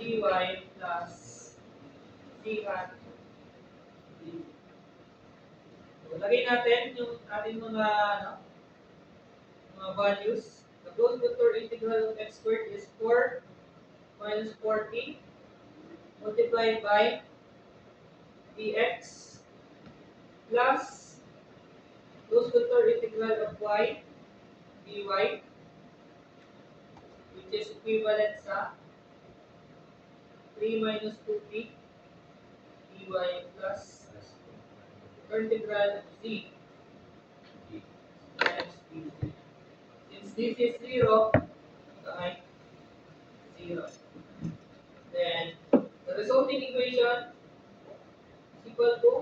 dy plus c hat dt. So, lagay natin yung ating mga values. The closed vector integral of x squared is 4 minus 40 multiplied by dx plus closed vector integral of y dy, which is equivalent sa 3 minus 2p dy plus integral of z times dz. Since this is 0, ay 0. Then, the resulting equation is equal to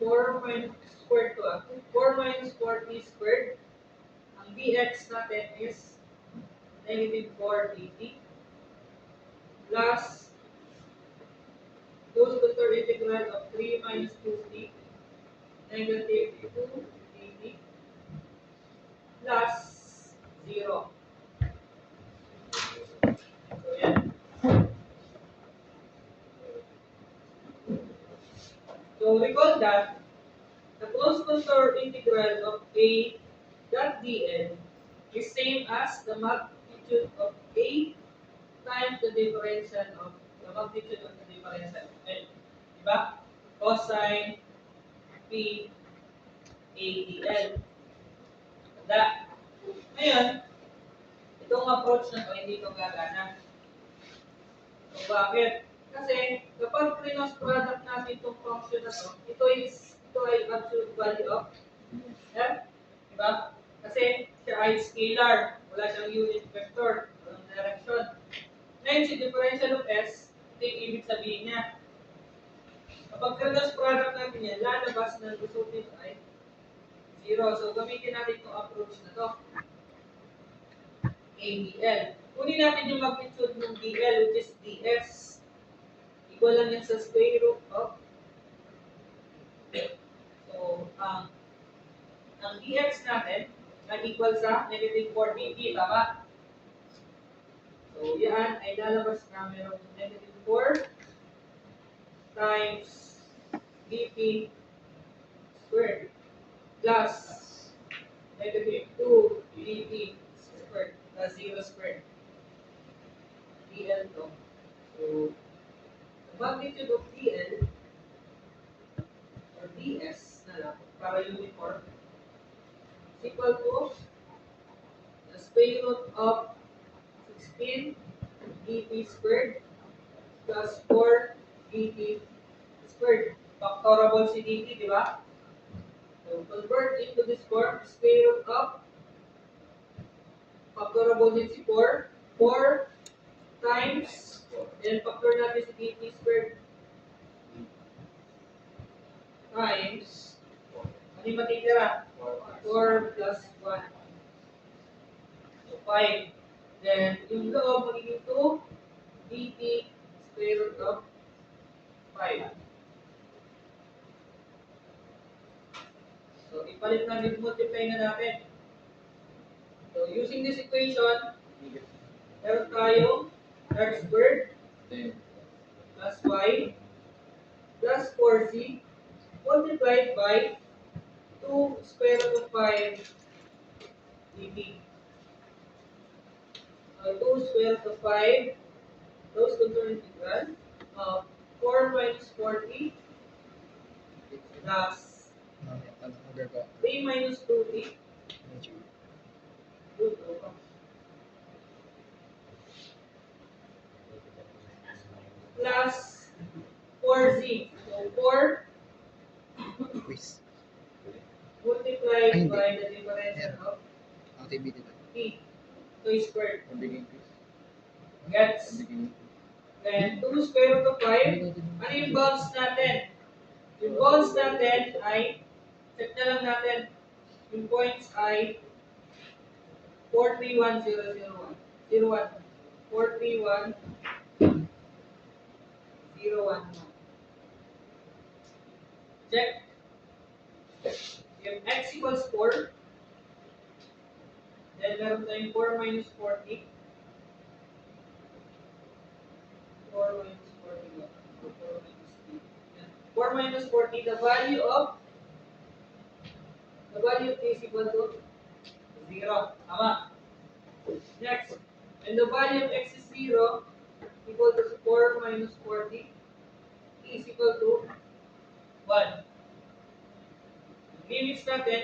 4 minus squared to 4 minus 4t squared. Ang dx natin is negative 4 dt plus closed vector integral of 3 minus 2t negative 2 dt plus 0. So, yan. So, recall that the closed vector integral of a dot dl is same as the magnitude of a times the differential of the magnitude of the differential of l. Diba? Cosine p a dl. Tanda. Ngayon, itong approach na to, hindi ito gagana. So, bakit? Kasi, kapag cross product natin itong function na to, ito ay absolute value of f. Diba? Kasi, siya ay scalar. Wala siyang unit vector. Walang direction. Ngayon, si differential of s, ito yung ibig sabihin niya. Kapag cross product natin yan, lalabas ng result nito ay 0. So, gamitin natin itong approach na to. ADL. Kunin natin yung magnitude ng DL, which is DS. Equal lang yan sa square root of. So, ang dx natin ay equal sa negative 4 dt, tama? So, yan ay lalabas na mayroong negative 4 times dt squared plus negative 2 dt squared plus 0 squared. DL to. So, the magnitude of DL or DS na lang para uniform is equal to the square root of 16 dt squared plus 4 dt squared. Factorable si dt, di ba? So, convert into this form, square root of factorable din si 4. 4 times, then factor natin si dt squared times, ano yung matitira? 4 plus 1. So, 5. Then, yung loob, magiging 2 dt square root of 5. So, ipalit natin, multiply na natin. So, using this equation, meron tayong x squared plus y plus 4c multiplied by 2 square root of 5 dt. 2 square root of 5, those control integral of 4 minus 40 plus 3 minus 2t plus 4z. So 4 multiplied by the differential of t. So squared. Gets? Then 2 square root of 5. Ano yung bounds natin? Yung bounds natin ay, check na lang natin, yung points ay 431001. 431 011. Check. If x equals 4, then meron tayong 4 minus 40. 4 minus 4 minus 40, the value of k is equal to 0. Tama. Next, when the value of x is 0, equal to 4 minus 40, is equal to 1. Limits natin,